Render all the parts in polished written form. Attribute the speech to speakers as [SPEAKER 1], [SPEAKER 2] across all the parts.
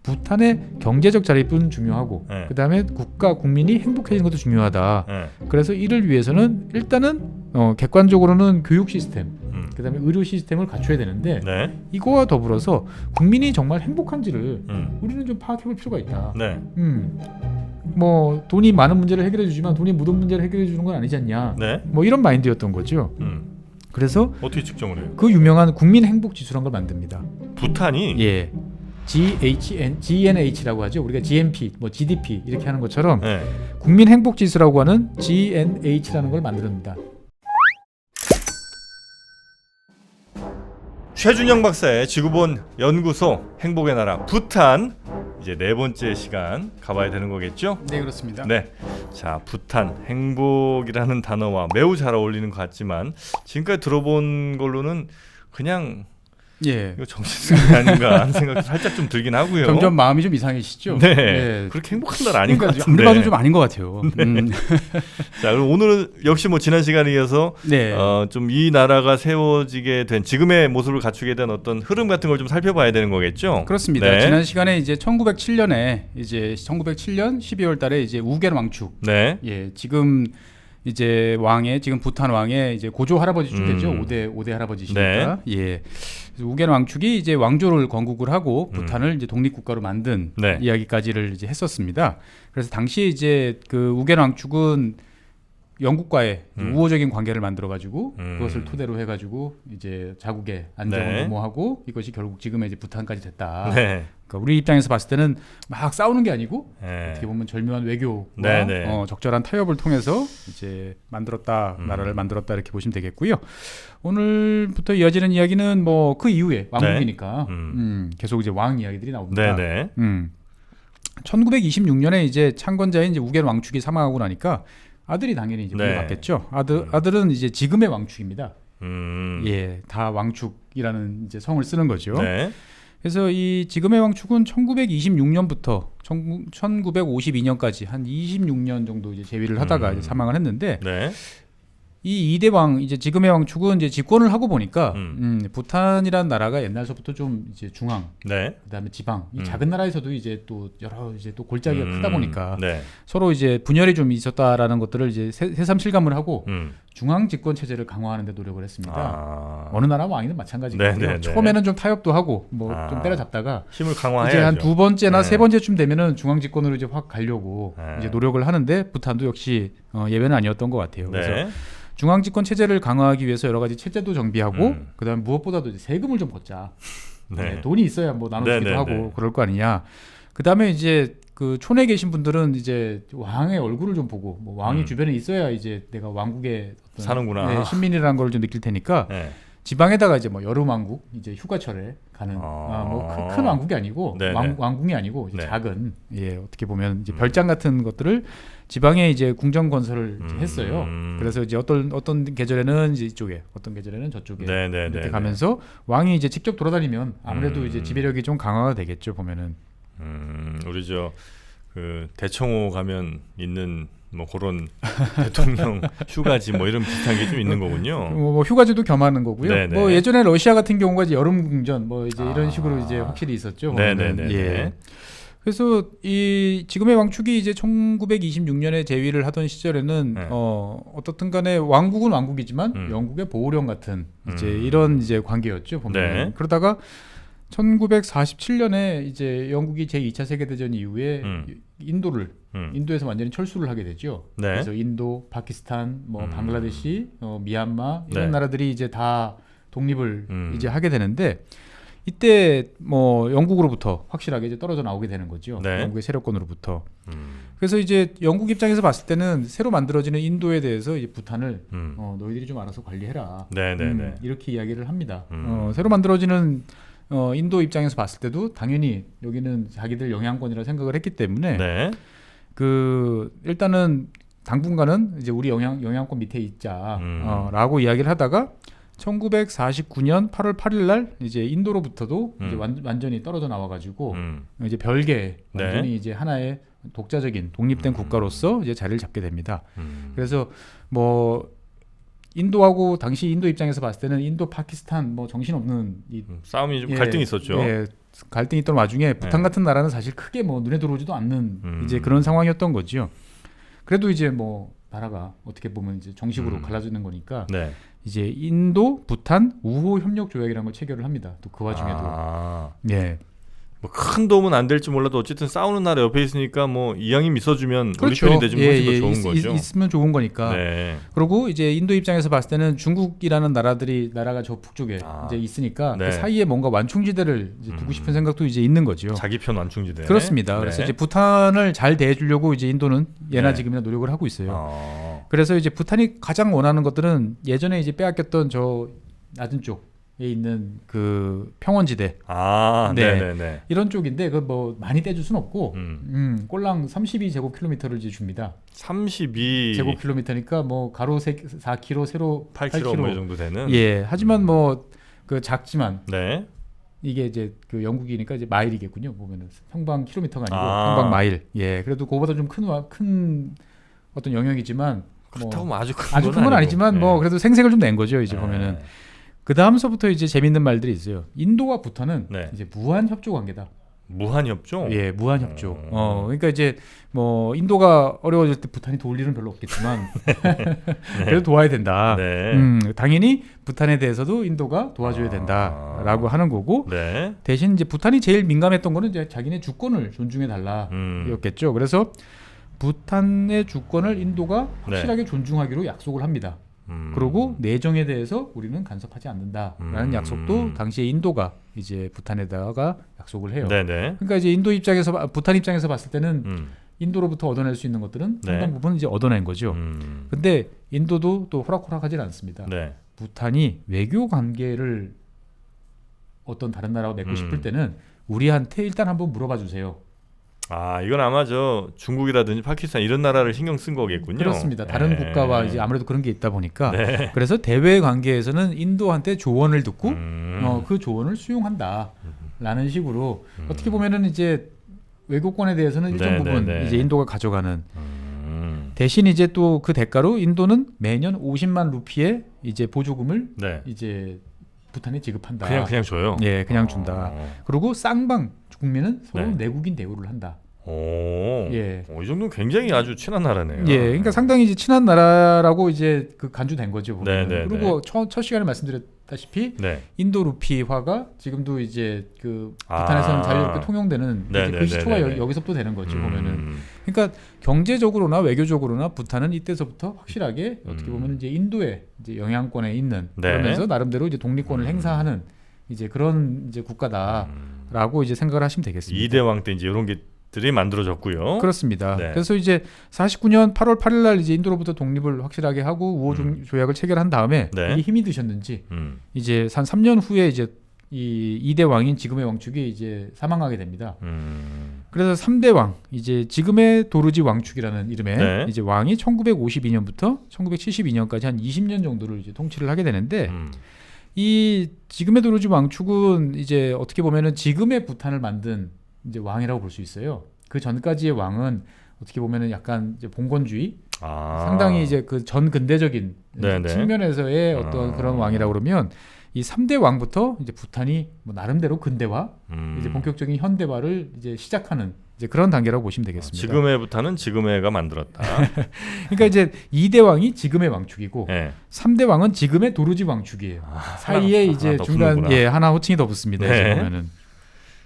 [SPEAKER 1] 부탄의 경제적 자립은 중요하고
[SPEAKER 2] 네.
[SPEAKER 1] 그다음에 국가 국민이 행복해지는 것도 중요하다.
[SPEAKER 2] 네.
[SPEAKER 1] 그래서 이를 위해서는 일단은 객관적으로는 교육 시스템, 그다음에 의료 시스템을 갖춰야 되는데
[SPEAKER 2] 네.
[SPEAKER 1] 이거와 더불어서 국민이 정말 행복한지를
[SPEAKER 2] 음.
[SPEAKER 1] 우리는 좀 파악해볼 필요가 있다.
[SPEAKER 2] 네.
[SPEAKER 1] 뭐 돈이 많은 문제를 해결해 주지만 돈이 묻은 문제를 해결해 주는 건 아니지 않냐.
[SPEAKER 2] 네.
[SPEAKER 1] 뭐 이런 마인드였던 거죠. 그래서
[SPEAKER 2] 어떻게 측정을 해요?
[SPEAKER 1] 그 유명한 국민 행복 지수라는 걸 만듭니다.
[SPEAKER 2] 부탄이
[SPEAKER 1] 예. GNH라고 하죠. 우리가 GNP, 뭐 GDP 이렇게 하는 것처럼
[SPEAKER 2] 네.
[SPEAKER 1] 국민 행복 지수라고 하는 GNH라는 걸 만듭니다.
[SPEAKER 2] 최준영 박사의 지구본 연구소 행복의 나라 부탄 이제 네 번째 시간 가봐야 되는 거겠죠?
[SPEAKER 1] 네, 그렇습니다.
[SPEAKER 2] 네, 자 부탄 행복이라는 단어와 매우 잘 어울리는 것 같지만 지금까지 들어본 걸로는 그냥
[SPEAKER 1] 예.
[SPEAKER 2] 이거 정신승리 아닌가 하는 생각도 살짝 좀 들긴 하고요.
[SPEAKER 1] 점점 마음이 좀 이상해지시죠?
[SPEAKER 2] 네,
[SPEAKER 1] 네.
[SPEAKER 2] 그렇게 행복한 날 아닌 것
[SPEAKER 1] 그러니까
[SPEAKER 2] 같은데.
[SPEAKER 1] 아무리 봐도 좀 아닌 것 같아요.
[SPEAKER 2] 자, 그럼 오늘은 역시 뭐 지난 시간에 이어서
[SPEAKER 1] 네.
[SPEAKER 2] 좀 이 나라가 세워지게 된 지금의 모습을 갖추게 된 어떤 흐름 같은 걸 좀 살펴봐야 되는 거겠죠?
[SPEAKER 1] 그렇습니다.
[SPEAKER 2] 네.
[SPEAKER 1] 지난 시간에 이제 1907년 12월달에 이제 우겐 왕축.
[SPEAKER 2] 네.
[SPEAKER 1] 예, 지금 이제 왕의 지금 부탄 왕의 이제 고조 할아버지쯤 되죠. 5대 할아버지시니까. 예. 그래서 우겐 왕축이 이제 왕조를 건국을 하고 부탄을 이제 독립 국가로 만든
[SPEAKER 2] 네.
[SPEAKER 1] 이야기까지를 이제 했었습니다. 그래서 당시에 이제 그 우겐 왕축은 영국과의 우호적인 관계를 만들어 가지고 그것을 토대로 해 가지고 이제 자국의 안정을
[SPEAKER 2] 네.
[SPEAKER 1] 도모하고 이것이 결국 지금의 이제 부탄까지 됐다.
[SPEAKER 2] 네.
[SPEAKER 1] 그러니까 우리 입장에서 봤을 때는 막 싸우는 게 아니고
[SPEAKER 2] 네.
[SPEAKER 1] 어떻게 보면 절묘한 외교와
[SPEAKER 2] 네, 네.
[SPEAKER 1] 적절한 타협을 통해서 이제 만들었다, 나라를 만들었다 이렇게 보시면 되겠고요. 오늘부터 이어지는 이야기는 뭐 그 이후에 왕국이니까 계속 이제 왕 이야기들이 나옵니다.
[SPEAKER 2] 네, 네.
[SPEAKER 1] 1926년에 이제 창건자인 이제 우겐 왕축이 사망하고 나니까 아들이 당연히 이제
[SPEAKER 2] 네.
[SPEAKER 1] 물려받겠죠. 아들은 이제 지금의 왕축입니다.
[SPEAKER 2] 음.
[SPEAKER 1] 예, 다 왕축이라는 이제 성을 쓰는 거죠.
[SPEAKER 2] 네.
[SPEAKER 1] 그래서 이 지금의 왕축은 1926년부터 1952년까지 한 26년 정도 이제 재위를 하다가 이제 사망을 했는데
[SPEAKER 2] 네.
[SPEAKER 1] 이 2대 왕 이제 지금의 왕축은 이제 집권을 하고 보니까 부탄이라는 나라가 옛날서부터 좀 이제 중앙
[SPEAKER 2] 네.
[SPEAKER 1] 그다음에 지방 이 작은 나라에서도 이제 또 여러 이제 또 골짜기가 크다 보니까
[SPEAKER 2] 네.
[SPEAKER 1] 서로 이제 분열이 좀 있었다라는 것들을 이제 새삼 실감을 하고
[SPEAKER 2] 음.
[SPEAKER 1] 중앙 집권 체제를 강화하는 데 노력을 했습니다.
[SPEAKER 2] 아.
[SPEAKER 1] 어느 나라 왕이든 마찬가지고요.
[SPEAKER 2] 네, 네, 네.
[SPEAKER 1] 처음에는 좀 타협도 하고 뭐 좀
[SPEAKER 2] 아.
[SPEAKER 1] 때려잡다가
[SPEAKER 2] 힘을 강화해야죠.
[SPEAKER 1] 이제 한 두 번째나
[SPEAKER 2] 네.
[SPEAKER 1] 세 번째쯤 되면은 중앙 집권으로 이제 확 가려고
[SPEAKER 2] 네.
[SPEAKER 1] 이제 노력을 하는데 부탄도 역시 예외는 아니었던 것 같아요. 그래서
[SPEAKER 2] 네.
[SPEAKER 1] 중앙 집권 체제를 강화하기 위해서 여러 가지 체제도 정비하고 그다음에 무엇보다도 이제 세금을 좀 걷자.
[SPEAKER 2] 네.
[SPEAKER 1] 돈이 있어야 뭐 나눠주기도
[SPEAKER 2] 네, 네,
[SPEAKER 1] 하고
[SPEAKER 2] 네.
[SPEAKER 1] 그럴 거 아니냐. 그다음에 이제 그 촌에 계신 분들은 이제 왕의 얼굴을 좀 보고 뭐 왕이 주변에 있어야 이제 내가 왕국의 어떤
[SPEAKER 2] 사는구나.
[SPEAKER 1] 신민이라는 걸 좀 느낄 테니까
[SPEAKER 2] 네.
[SPEAKER 1] 지방에다가 이제 뭐 여름 왕국 이제 휴가철에 가는 뭐 큰 왕국이 아니고
[SPEAKER 2] 네네.
[SPEAKER 1] 왕궁이 아니고 이제
[SPEAKER 2] 네.
[SPEAKER 1] 작은 어떻게 보면 이제 별장 같은 것들을 지방에 이제 궁정 건설을 이제 했어요. 그래서 이제 어떤 계절에는 이제 이쪽에 어떤 계절에는 저쪽에
[SPEAKER 2] 네네네.
[SPEAKER 1] 이렇게 가면서 왕이 이제 직접 돌아다니면 아무래도 이제 지배력이 좀 강화가 되겠죠 보면은.
[SPEAKER 2] 우리 그 대청호 가면 있는 뭐 그런 대통령 휴가지 뭐 이런 비슷한 게 좀 있는 거군요.
[SPEAKER 1] 뭐 휴가지도 겸하는 거고요.
[SPEAKER 2] 네네.
[SPEAKER 1] 뭐 예전에 러시아 같은 경우가 이제 여름 궁전 뭐 이제 이런 식으로 이제 확실히 있었죠.
[SPEAKER 2] 네네네.
[SPEAKER 1] 예. 그래서 이 지금의 왕축이 이제 1926년에 재위를 하던 시절에는
[SPEAKER 2] 네.
[SPEAKER 1] 어떻든 간에 왕국은 왕국이지만 영국의 보호령 같은 이제 이런 이제 관계였죠 보면.
[SPEAKER 2] 네.
[SPEAKER 1] 그러다가 1947년에 이제 영국이 제2차 세계대전 이후에 인도에서 완전히 철수를 하게 되죠.
[SPEAKER 2] 네.
[SPEAKER 1] 그래서 인도, 파키스탄, 뭐 방글라데시, 미얀마 이런
[SPEAKER 2] 네.
[SPEAKER 1] 나라들이 이제 다 독립을 이제 하게 되는데 이때 뭐 영국으로부터 확실하게 이제 떨어져 나오게 되는 거죠.
[SPEAKER 2] 네.
[SPEAKER 1] 영국의 세력권으로부터. 그래서 이제 영국 입장에서 봤을 때는 새로 만들어지는 인도에 대해서 이제 부탄을 너희들이 좀 알아서 관리해라.
[SPEAKER 2] 네네네.
[SPEAKER 1] 이렇게 이야기를 합니다. 새로 만들어지는 인도 입장에서 봤을 때도 당연히 여기는 자기들 영향권이라 생각을 했기 때문에
[SPEAKER 2] 네.
[SPEAKER 1] 그 일단은 당분간은 이제 우리 영향권 밑에 있자라고 이야기를 하다가 1949년 8월 8일 날 이제 인도로부터도 이제 완전히 떨어져 나와가지고 이제 별개 완전히 이제 하나의 독자적인 독립된 국가로서 이제 자리를 잡게 됩니다. 그래서 뭐 인도하고 당시 인도 입장에서 봤을 때는 인도 파키스탄 뭐 정신없는 이
[SPEAKER 2] 싸움이 좀
[SPEAKER 1] 예,
[SPEAKER 2] 갈등이 있었죠.
[SPEAKER 1] 예, 갈등이 있던 와중에 부탄
[SPEAKER 2] 네.
[SPEAKER 1] 같은 나라는 사실 크게 뭐 눈에 들어오지도 않는 이제 그런 상황이었던 거죠. 그래도 이제 뭐 나라가 어떻게 보면 이제 정식으로 갈라지는 거니까
[SPEAKER 2] 네.
[SPEAKER 1] 이제 인도 부탄 우호 협력 조약이라는 걸 체결을 합니다. 또 그 와중에도 예.
[SPEAKER 2] 뭐 큰 도움은 안 될지 몰라도 어쨌든 싸우는 나라 옆에 있으니까 뭐 이왕이면 있어주면 우리
[SPEAKER 1] 그렇죠.
[SPEAKER 2] 편이 되주면 훨씬 더 좋은 거죠.
[SPEAKER 1] 있으면 좋은 거니까.
[SPEAKER 2] 네.
[SPEAKER 1] 그리고 이제 인도 입장에서 봤을 때는 중국이라는 나라가 저 북쪽에 이제 있으니까
[SPEAKER 2] 네.
[SPEAKER 1] 그 사이에 뭔가 완충지대를 이제 두고 싶은 생각도 이제 있는 거죠.
[SPEAKER 2] 자기 편 완충지대.
[SPEAKER 1] 그렇습니다. 그래서
[SPEAKER 2] 네.
[SPEAKER 1] 이제 부탄을 잘 대해주려고 이제 인도는 예나
[SPEAKER 2] 네.
[SPEAKER 1] 지금이나 노력을 하고 있어요. 그래서 이제 부탄이 가장 원하는 것들은 예전에 이제 빼앗겼던 저 낮은 쪽에 있는 그 평원지대. 네.
[SPEAKER 2] 네네네.
[SPEAKER 1] 이런 쪽인데 그 뭐 많이 떼줄 수는 없고 꼴랑 32제곱킬로미터를 이제 줍니다.
[SPEAKER 2] 32
[SPEAKER 1] 제곱킬로미터니까 뭐 가로 4km, 세로
[SPEAKER 2] 8km 뭐 이 정도 되는.
[SPEAKER 1] 예. 하지만 뭐 그 작지만
[SPEAKER 2] 네.
[SPEAKER 1] 이게 이제 그 영국이니까 이제 마일이겠군요. 보면은 평방 킬로미터가 아니고
[SPEAKER 2] 아.
[SPEAKER 1] 평방 마일. 예. 그래도 그거보다 좀 큰 어떤 영역이지만
[SPEAKER 2] 그렇다고 뭐 아주 큰
[SPEAKER 1] 아주 큰 건 아니지만
[SPEAKER 2] 네.
[SPEAKER 1] 뭐 그래도 생색을 좀 낸 거죠. 이제
[SPEAKER 2] 네.
[SPEAKER 1] 보면은 그 다음서부터 이제 재밌는 말들이 있어요. 인도와 부탄은
[SPEAKER 2] 네.
[SPEAKER 1] 이제 무한 협조 관계다.
[SPEAKER 2] 무한 협조.
[SPEAKER 1] 예, 무한 협조. 그러니까 이제 뭐 인도가 어려워질 때 부탄이 도울 일은 별로 없겠지만 그래도 도와야 된다.
[SPEAKER 2] 네.
[SPEAKER 1] 당연히 부탄에 대해서도 인도가 도와줘야 된다라고 하는 거고
[SPEAKER 2] 네.
[SPEAKER 1] 대신 이제 부탄이 제일 민감했던 거는 이제 자기네 주권을 존중해 달라였겠죠. 그래서 부탄의 주권을 인도가 확실하게 존중하기로 약속을 합니다. 그리고 내정에 대해서 우리는 간섭하지 않는다라는 약속도 당시에 인도가 이제 부탄에다가 약속을 해요.
[SPEAKER 2] 네네.
[SPEAKER 1] 그러니까 이제 인도 입장에서 부탄 입장에서 봤을 때는 인도로부터 얻어낼 수 있는 것들은 상당 부분 이제 얻어낸 거죠. 근데 인도도 또 호락호락하지는 않습니다.
[SPEAKER 2] 네.
[SPEAKER 1] 부탄이 외교 관계를 어떤 다른 나라와 맺고 싶을 때는 우리한테 일단 한번 물어봐 주세요.
[SPEAKER 2] 이건 아마 저 중국이라든지 파키스탄 이런 나라를 신경 쓴 거겠군요.
[SPEAKER 1] 그렇습니다. 다른
[SPEAKER 2] 네.
[SPEAKER 1] 국가와 이제 아무래도 그런 게 있다 보니까
[SPEAKER 2] 네.
[SPEAKER 1] 그래서 대외 관계에서는 인도한테 조언을 듣고
[SPEAKER 2] 음.
[SPEAKER 1] 그 조언을 수용한다라는 식으로 어떻게 보면은 이제 외교권에 대해서는 일정
[SPEAKER 2] 네,
[SPEAKER 1] 부분
[SPEAKER 2] 네, 네.
[SPEAKER 1] 이제 인도가 가져가는 대신 이제 또 그 대가로 인도는 매년 50만 루피의 이제 보조금을
[SPEAKER 2] 네.
[SPEAKER 1] 이제 부탄에 지급한다.
[SPEAKER 2] 그냥 줘요.
[SPEAKER 1] 예, 그냥 준다. 그리고 쌍방 국민은 서로
[SPEAKER 2] 네.
[SPEAKER 1] 내국인 대우를 한다.
[SPEAKER 2] 오.
[SPEAKER 1] 예.
[SPEAKER 2] 이 정도는 굉장히 아주 친한 나라네요.
[SPEAKER 1] 예, 그러니까 상당히 이제 친한 나라라고 이제 그 간주된 거죠. 보면은.
[SPEAKER 2] 네, 네,
[SPEAKER 1] 그리고 첫 시간에 말씀드렸다시피
[SPEAKER 2] 네.
[SPEAKER 1] 인도 루피화가 지금도 이제 그 부탄에서는 자유롭게 통용되는
[SPEAKER 2] 네,
[SPEAKER 1] 이제
[SPEAKER 2] 네,
[SPEAKER 1] 그 시초가
[SPEAKER 2] 네, 네.
[SPEAKER 1] 여기서부터 되는 거죠. 보면은. 그러니까 경제적으로나 외교적으로나 부탄은 이때서부터 확실하게 어떻게 보면 이제 인도의 이제 영향권에 있는
[SPEAKER 2] 네.
[SPEAKER 1] 그러면서 나름대로 이제 독립권을 행사하는 이제 그런 이제 국가다라고 이제 생각을 하시면 되겠습니다.
[SPEAKER 2] 이대왕 때 이제 이런 게들이 만들어졌고요.
[SPEAKER 1] 그렇습니다.
[SPEAKER 2] 네.
[SPEAKER 1] 그래서 이제 49년 8월 8일 날 이제 인도로부터 독립을 확실하게 하고 우호 조약을 체결한 다음에
[SPEAKER 2] 네.
[SPEAKER 1] 이게 힘이 드셨는지
[SPEAKER 2] 음.
[SPEAKER 1] 이제 한 3년 후에 이제 이 2대 왕인 지금의 왕축이 이제 사망하게 됩니다. 그래서 3대 왕 이제 지금의 도르지 왕축이라는 이름의
[SPEAKER 2] 네.
[SPEAKER 1] 이제 왕이 1952년부터 1972년까지 한 20년 정도를 이제 통치를 하게 되는데 이 지금의 도르지 왕축은 이제 어떻게 보면은 지금의 부탄을 만든 이제 왕이라고 볼 수 있어요. 그 전까지의 왕은 어떻게 보면은 약간 이제 봉건주의 상당히 이제 그 전 근대적인
[SPEAKER 2] 네네.
[SPEAKER 1] 측면에서의 어떤 그런 왕이라고 그러면 이 3대 왕부터 이제 부탄이 뭐 나름대로 근대화 이제 본격적인 현대화를 이제 시작하는 이제 그런 단계라고 보시면 되겠습니다.
[SPEAKER 2] 지금의 부탄은 지금의가 만들었다.
[SPEAKER 1] 그러니까 이제 2대 왕이 지금의 왕축이고
[SPEAKER 2] 네.
[SPEAKER 1] 3대 왕은 지금의 도르지 왕축이에요. 사이에 이제
[SPEAKER 2] 하나 더
[SPEAKER 1] 중간
[SPEAKER 2] 붙는구나.
[SPEAKER 1] 하나 호칭이 더 붙습니다.
[SPEAKER 2] 네.
[SPEAKER 1] 이제 보면은.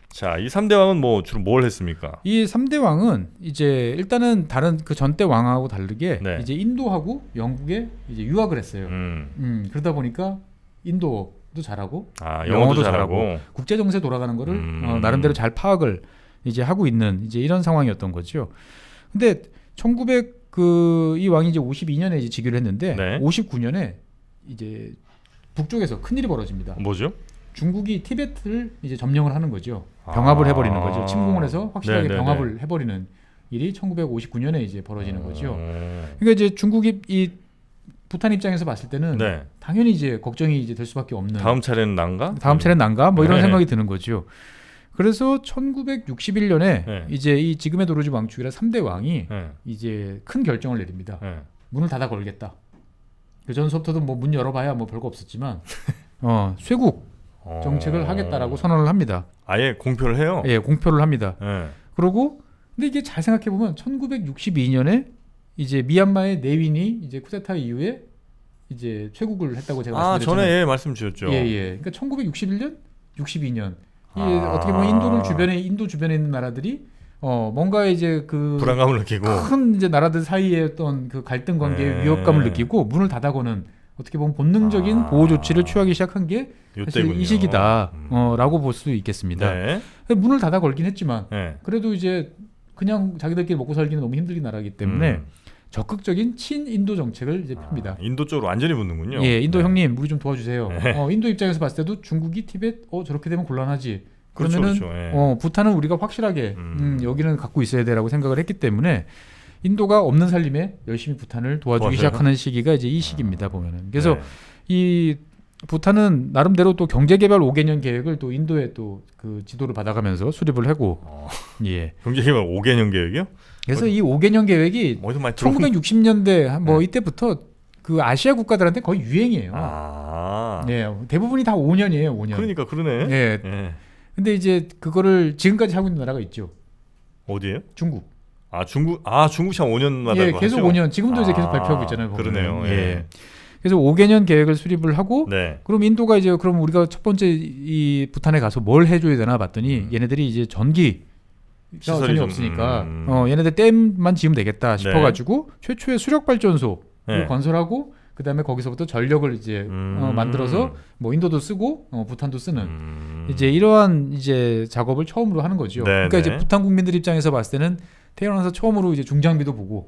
[SPEAKER 2] 자, 이 3대 왕은 뭐 주로 뭘 했습니까?
[SPEAKER 1] 이 3대 왕은 이제 일단은 다른 그 전대 왕하고 다르게
[SPEAKER 2] 네.
[SPEAKER 1] 이제 인도하고 영국에 이제 유학을 했어요. 그러다 보니까 인도도 잘하고
[SPEAKER 2] 영어도 잘하고.
[SPEAKER 1] 국제 정세 돌아가는 거를 나름대로 잘 파악을 이제 하고 있는 이제 이런 상황이었던 거죠. 근데 1900이 왕이 이제 52년에 이제 즉위를 했는데
[SPEAKER 2] 네.
[SPEAKER 1] 59년에 이제 북쪽에서 큰 일이 벌어집니다.
[SPEAKER 2] 뭐죠?
[SPEAKER 1] 중국이 티베트를 이제 점령을 하는 거죠. 병합을 해버리는 거죠. 침공을 해서 확실하게
[SPEAKER 2] 네네네.
[SPEAKER 1] 병합을 해버리는 일이 1959년에 이제 벌어지는 거죠. 그러니까 이제 중국이 이 부탄 입장에서 봤을 때는
[SPEAKER 2] 네.
[SPEAKER 1] 당연히 이제 걱정이 이제 될 수밖에 없는.
[SPEAKER 2] 다음 차례는 난가?
[SPEAKER 1] 다음 차례는 난가? 뭐 이런
[SPEAKER 2] 네.
[SPEAKER 1] 생각이 드는 거죠. 그래서 1961년에
[SPEAKER 2] 네.
[SPEAKER 1] 이제 이 지금의 도르지 왕축이라 3대 왕이
[SPEAKER 2] 네.
[SPEAKER 1] 이제 큰 결정을 내립니다.
[SPEAKER 2] 네.
[SPEAKER 1] 문을 닫아 걸겠다. 그 전서부터도 뭐 문 열어봐야 뭐 별거 없었지만 쇄국 정책을 하겠다라고 선언을 합니다.
[SPEAKER 2] 아예 공표를 해요.
[SPEAKER 1] 예, 공표를 합니다.
[SPEAKER 2] 예.
[SPEAKER 1] 그러고 근데 이게 잘 생각해 보면 1962년에 이제 미얀마의 내윈이 이제 쿠데타 이후에 이제 쇄국을 했다고 제가 말씀드렸잖아요.
[SPEAKER 2] 전에 말씀 주셨죠.
[SPEAKER 1] 예. 그러니까 1961년, 62년. 이게
[SPEAKER 2] 아.
[SPEAKER 1] 어떻게 보면 인도 주변에 있는 나라들이 뭔가 이제 그
[SPEAKER 2] 불안감을 느끼고
[SPEAKER 1] 큰 이제 나라들 사이의 어떤 그 갈등 관계의
[SPEAKER 2] 네.
[SPEAKER 1] 위협감을 느끼고 문을 닫아거는 어떻게 보면 본능적인 보호 조치를 취하기 시작한 게 사실
[SPEAKER 2] 요때군요.
[SPEAKER 1] 이 시기다라고 볼 수 있겠습니다.
[SPEAKER 2] 네.
[SPEAKER 1] 문을 닫아 걸긴 했지만
[SPEAKER 2] 네.
[SPEAKER 1] 그래도 이제 그냥 자기들끼리 먹고 살기는 너무 힘들긴 나라이기 때문에 적극적인 친인도 정책을 이제 펴니다.
[SPEAKER 2] 인도 쪽으로 완전히 붙는군요.
[SPEAKER 1] 예, 인도
[SPEAKER 2] 네.
[SPEAKER 1] 형님 우리 좀 도와주세요.
[SPEAKER 2] 네.
[SPEAKER 1] 인도 입장에서 봤을 때도 중국이 티벳 저렇게 되면 곤란하지. 그러면은
[SPEAKER 2] 그렇죠. 예.
[SPEAKER 1] 부탄은 우리가 확실하게 여기는 갖고 있어야 돼라고 생각을 했기 때문에 인도가 없는 살림에 열심히 부탄을 도와주기
[SPEAKER 2] 도와줘요?
[SPEAKER 1] 시작하는 시기가 이제 이 시기입니다 보면은. 그래서
[SPEAKER 2] 네.
[SPEAKER 1] 이 부탄은 나름대로 또 경제개발 5개년 계획을 또 인도에 또 그 지도를 받아가면서 수립을 하고 예.
[SPEAKER 2] 경제개발 5개년 계획이요?
[SPEAKER 1] 그래서 이 5개년 계획이
[SPEAKER 2] 어디서 많이 들어본
[SPEAKER 1] 1960년대 뭐
[SPEAKER 2] 네.
[SPEAKER 1] 이때부터 그 아시아 국가들한테 거의 유행이에요. 예, 대부분이 다 5년이에요, 5년.
[SPEAKER 2] 그러니까 그러네.
[SPEAKER 1] 예.
[SPEAKER 2] 예.
[SPEAKER 1] 근데 이제 그거를 지금까지 하고 있는 나라가 있죠.
[SPEAKER 2] 어디예요?
[SPEAKER 1] 중국.
[SPEAKER 2] 중국이 한 5년마다
[SPEAKER 1] 예, 계속 5년. 지금도 이제 계속 발표하고 있잖아요. 보면은.
[SPEAKER 2] 그러네요.
[SPEAKER 1] 예. 그래서 5개년 계획을 수립을 하고
[SPEAKER 2] 네.
[SPEAKER 1] 그럼 인도가 이제 그럼 우리가 첫 번째 이 부탄에 가서 뭘 해줘야 되나 봤더니 얘네들이 이제 전기
[SPEAKER 2] 시설이
[SPEAKER 1] 전혀
[SPEAKER 2] 좀,
[SPEAKER 1] 없으니까 얘네들 댐만 지으면 되겠다 싶어가지고 최초의 수력 발전소를
[SPEAKER 2] 네.
[SPEAKER 1] 건설하고 그 다음에 거기서부터 전력을 이제 만들어서 뭐 인도도 쓰고 부탄도 쓰는 이제 이러한 이제 작업을 처음으로 하는 거죠.
[SPEAKER 2] 네,
[SPEAKER 1] 그러니까
[SPEAKER 2] 네.
[SPEAKER 1] 이제 부탄 국민들 입장에서 봤을 때는 태어나서 처음으로 이제 중장비도 보고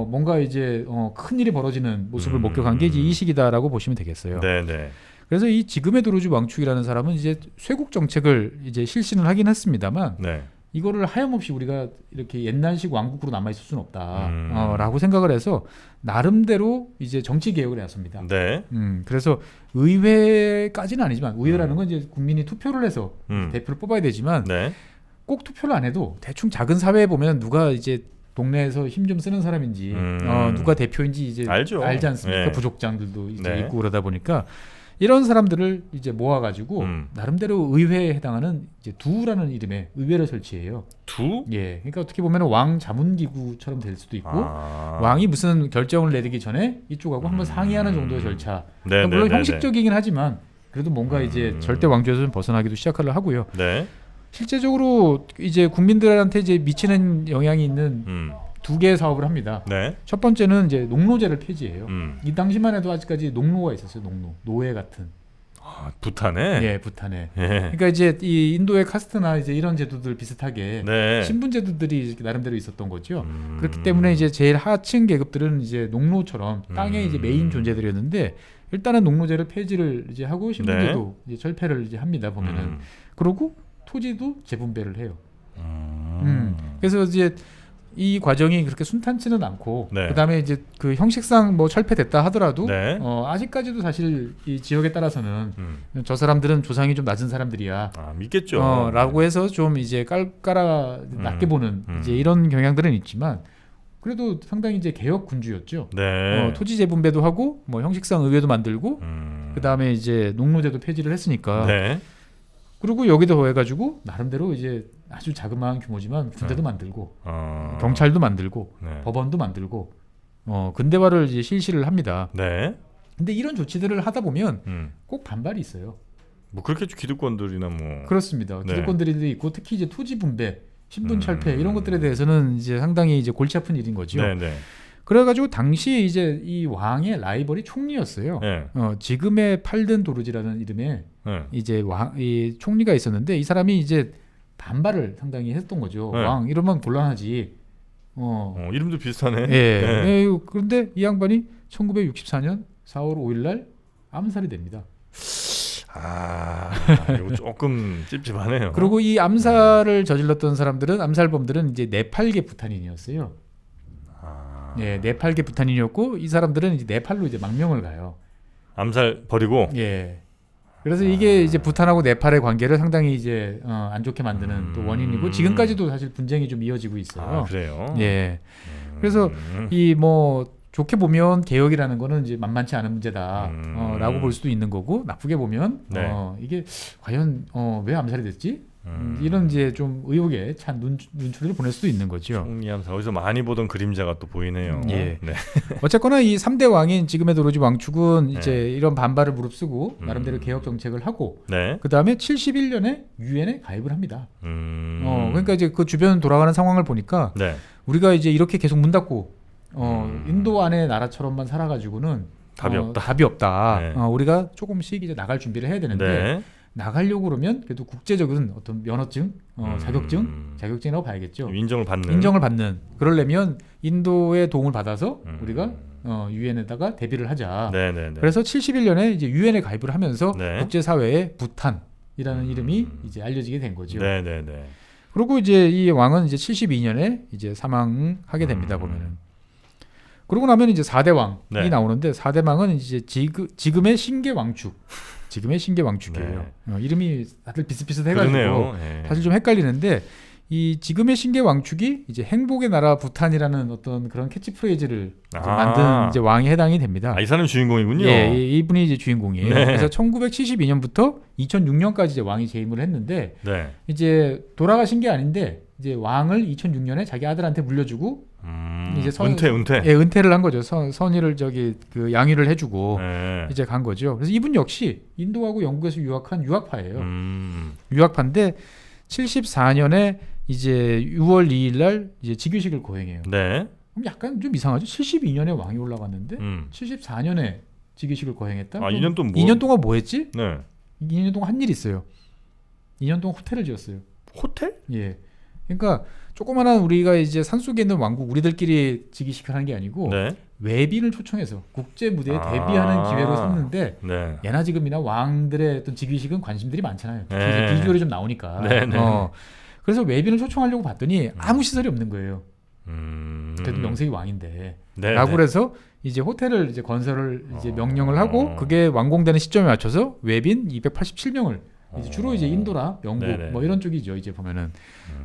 [SPEAKER 1] 뭔가 이제 큰 일이 벌어지는 모습을 목격한 게 이제 이 시기다라고 보시면 되겠어요.
[SPEAKER 2] 네.
[SPEAKER 1] 그래서 이 지금의 도르주 왕축이라는 사람은 이제 쇄국 정책을 이제 실신을 하긴 했습니다만
[SPEAKER 2] 네.
[SPEAKER 1] 이거를 하염없이 우리가 이렇게 옛날식 왕국으로 남아 있을 수는 없다라고 생각을 해서 나름대로 이제 정치 개혁을 해왔습니다.
[SPEAKER 2] 네.
[SPEAKER 1] 그래서 의회까지는 아니지만 의회라는 건 이제 국민이 투표를 해서 대표를 뽑아야 되지만
[SPEAKER 2] 네.
[SPEAKER 1] 꼭 투표를 안 해도 대충 작은 사회에 보면 누가 이제 동네에서 힘 좀 쓰는 사람인지 누가 대표인지 이제
[SPEAKER 2] 알죠.
[SPEAKER 1] 알지 않습니까?
[SPEAKER 2] 네.
[SPEAKER 1] 부족장들도 이제
[SPEAKER 2] 네.
[SPEAKER 1] 있고 그러다 보니까 이런 사람들을 이제 모아가지고 나름대로 의회에 해당하는 이제 두라는 이름의 의회를 설치해요.
[SPEAKER 2] 두?
[SPEAKER 1] 예, 그러니까 어떻게 보면 왕 자문기구처럼 될 수도 있고
[SPEAKER 2] 아.
[SPEAKER 1] 왕이 무슨 결정을 내리기 전에 이쪽하고 한번 상의하는 정도의 절차.
[SPEAKER 2] 네,
[SPEAKER 1] 물론
[SPEAKER 2] 네,
[SPEAKER 1] 형식적이긴 하지만 그래도 뭔가 이제 절대 왕조에서 좀 벗어나기도 시작을 하고요.
[SPEAKER 2] 네.
[SPEAKER 1] 실제적으로 이제 국민들한테 이제 미치는 영향이 있는 두 개의 사업을 합니다.
[SPEAKER 2] 네.
[SPEAKER 1] 첫 번째는 이제 농노제를 폐지해요.
[SPEAKER 2] 음.
[SPEAKER 1] 이 당시만 해도 아직까지 농노가 있었어요. 노예 같은.
[SPEAKER 2] 부탄에.
[SPEAKER 1] 예, 부탄에.
[SPEAKER 2] 예.
[SPEAKER 1] 그러니까 이제 이 인도의 카스트나 이제 이런 제도들 비슷하게
[SPEAKER 2] 네.
[SPEAKER 1] 신분 제도들이 이렇게 나름대로 있었던 거죠. 그렇기 때문에 이제 제일 하층 계급들은 이제 농노처럼 땅의 이제 메인 존재들이었는데 일단은 농노제를 폐지를 이제 하고 신분제도 이제 철폐를 이제 합니다. 보면은 그러고 토지도 재분배를 해요. 그래서 이제 이 과정이 그렇게 순탄치는 않고
[SPEAKER 2] 네.
[SPEAKER 1] 그다음에 이제 그 형식상 뭐 철폐됐다 하더라도
[SPEAKER 2] 네.
[SPEAKER 1] 아직까지도 사실 이 지역에 따라서는 저 사람들은 조상이 좀 낮은 사람들이야.
[SPEAKER 2] 믿겠죠.
[SPEAKER 1] 라고 해서 좀 이제 깔아 낮게 보는 이제 이런 경향들은 있지만 그래도 상당히 이제 개혁 군주였죠.
[SPEAKER 2] 네.
[SPEAKER 1] 토지 재분배도 하고 뭐 형식상 의회도 만들고 그다음에 이제 농노제도 폐지를 했으니까
[SPEAKER 2] 네.
[SPEAKER 1] 그리고 여기도 더해가지고 나름대로 이제 아주 자그마한 규모지만 군대도 만들고 경찰도 만들고
[SPEAKER 2] 네.
[SPEAKER 1] 법원도 만들고 근대화를 이제 실시를 합니다.
[SPEAKER 2] 네.
[SPEAKER 1] 근데 이런 조치들을 하다 보면 꼭 반발이 있어요.
[SPEAKER 2] 뭐 그렇게 기득권들이나 뭐
[SPEAKER 1] 그렇습니다.
[SPEAKER 2] 네.
[SPEAKER 1] 기득권들이 있고 특히 이제 토지 분배, 신분 철폐 이런 것들에 대해서는 이제 상당히 이제 골치 아픈 일인 거죠.
[SPEAKER 2] 네, 네.
[SPEAKER 1] 그래가지고 당시에 이제 이 왕의 라이벌이 총리였어요.
[SPEAKER 2] 네.
[SPEAKER 1] 지금의 팔든 도르지라는 이름의
[SPEAKER 2] 네.
[SPEAKER 1] 이제 이 총리가 있었는데 이 사람이 이제 반발을 상당히 했던 거죠.
[SPEAKER 2] 네.
[SPEAKER 1] 왕 이러면 곤란하지.
[SPEAKER 2] 이름도 비슷하네.
[SPEAKER 1] 예.
[SPEAKER 2] 네.
[SPEAKER 1] 그런데 이 양반이 1964년 4월 5일 날 암살이 됩니다.
[SPEAKER 2] 이거 조금 찝찝하네요.
[SPEAKER 1] 그리고 이 암살을 저질렀던 사람들은 암살범들은 이제 네팔계 부탄인이었어요. 예, 네팔계 부탄인이었고 이 사람들은 이제 네팔로 이제 망명을 가요.
[SPEAKER 2] 암살 버리고.
[SPEAKER 1] 예. 그래서 이게 이제 부탄하고 네팔의 관계를 상당히 이제 안 좋게 만드는 또 원인이고 지금까지도 사실 분쟁이 좀 이어지고 있어요.
[SPEAKER 2] 그래요.
[SPEAKER 1] 예. 그래서 이 뭐 좋게 보면 개혁이라는 거는 이제 만만치 않은 문제다 라고 볼 수도 있는 거고, 나쁘게 보면
[SPEAKER 2] 네.
[SPEAKER 1] 이게 과연 왜 암살이 됐지? 이런 이제 좀 의혹에 찬 눈초리를 보낼 수도 있는 거죠.
[SPEAKER 2] 총리 암살 어디서 많이 보던 그림자가 또 보이네요.
[SPEAKER 1] 예.
[SPEAKER 2] 네.
[SPEAKER 1] 어쨌거나 이 3대 왕인 지금의 도로지 왕축은
[SPEAKER 2] 네.
[SPEAKER 1] 이제 이런 반발을 무릅쓰고 나름대로 개혁 정책을 하고,
[SPEAKER 2] 네.
[SPEAKER 1] 그 다음에 71년에 유엔에 가입을 합니다.
[SPEAKER 2] 음.
[SPEAKER 1] 그러니까 이제 그 주변 돌아가는 상황을 보니까
[SPEAKER 2] 네.
[SPEAKER 1] 우리가 이제 이렇게 계속 문 닫고 인도 안의 나라처럼만 살아가지고는
[SPEAKER 2] 답이 없다.
[SPEAKER 1] 답이 없다.
[SPEAKER 2] 네.
[SPEAKER 1] 우리가 조금씩 이제 나갈 준비를 해야 되는데,
[SPEAKER 2] 네.
[SPEAKER 1] 나가려고 그러면 그래도 국제적인 어떤 면허증, 자격증이라고 봐야겠죠.
[SPEAKER 2] 인정을 받는.
[SPEAKER 1] 인정을 받는. 그러려면 인도의 도움을 받아서
[SPEAKER 2] 음.
[SPEAKER 1] 우리가 유엔에다가 대비를 하자.
[SPEAKER 2] 네네네.
[SPEAKER 1] 그래서 71년에 이제 유엔에 가입을 하면서
[SPEAKER 2] 네.
[SPEAKER 1] 국제사회에 부탄이라는 이름이 이제 알려지게 된 거죠.
[SPEAKER 2] 네네네.
[SPEAKER 1] 그리고 이제 이 왕은 이제 72년에 이제 사망하게 됩니다. 보면은. 그러고 나면 이제 4대 왕이
[SPEAKER 2] 네.
[SPEAKER 1] 나오는데, 4대 왕은 이제 지금의 신계 왕축. 지금의 신계 왕축이에요. 이름이 다들 비슷비슷해가지고
[SPEAKER 2] 그러네요. 네.
[SPEAKER 1] 사실 좀 헷갈리는데, 이 지금의 신계 왕축이 이제 행복의 나라 부탄이라는 어떤 그런 캐치프레이즈를 이제 만든 이제 왕이 해당이 됩니다.
[SPEAKER 2] 이 사람 주인공이군요.
[SPEAKER 1] 예, 이분이 이제 주인공이에요.
[SPEAKER 2] 네.
[SPEAKER 1] 그래서 1972년부터 2006년까지 이제 왕이 재임을 했는데,
[SPEAKER 2] 네.
[SPEAKER 1] 이제 돌아가신 게 아닌데 이제 왕을 2006년에 자기 아들한테 물려주고 이제
[SPEAKER 2] 은퇴.
[SPEAKER 1] 예, 은퇴를 한 거죠. 선의를 그 양위를 해주고
[SPEAKER 2] 네.
[SPEAKER 1] 이제 간 거죠. 그래서 이분 역시 인도하고 영국에서 유학한 유학파예요. 유학파인데 74년에 이제 6월 2일 날 이제 즉위식을 거행해요.
[SPEAKER 2] 네.
[SPEAKER 1] 그럼 약간 좀 이상하죠. 72년에 왕이 올라갔는데 74년에 즉위식을 거행했다.
[SPEAKER 2] 2년 동안
[SPEAKER 1] 2년 동안 뭐 했지?
[SPEAKER 2] 네.
[SPEAKER 1] 2년 동안 한 일이 있어요. 2년 동안 호텔을 지었어요.
[SPEAKER 2] 호텔?
[SPEAKER 1] 예. 그러니까 조그마한 우리가 이제 산속에 있는 왕국 우리들끼리 즉위식을 하는 게 아니고
[SPEAKER 2] 네.
[SPEAKER 1] 외빈을 초청해서 국제 무대에 데뷔하는 기회로 삼는데,
[SPEAKER 2] 네.
[SPEAKER 1] 예나 지금이나 왕들의 어떤 즉위식은 관심들이 많잖아요.
[SPEAKER 2] 네.
[SPEAKER 1] 비주얼이 좀 나오니까.
[SPEAKER 2] 네, 네.
[SPEAKER 1] 그래서 외빈을 초청하려고 봤더니 아무 시설이 없는 거예요. 그래도
[SPEAKER 2] 음.
[SPEAKER 1] 명색이 왕인데.
[SPEAKER 2] 네,
[SPEAKER 1] 라고
[SPEAKER 2] 네.
[SPEAKER 1] 그래서 이제 호텔을 이제 건설을 이제 명령을 하고, 그게 완공되는 시점에 맞춰서 외빈 287명을 이제 주로 이제 인도나 영국
[SPEAKER 2] 네네.
[SPEAKER 1] 뭐 이런 쪽이죠. 이제 보면은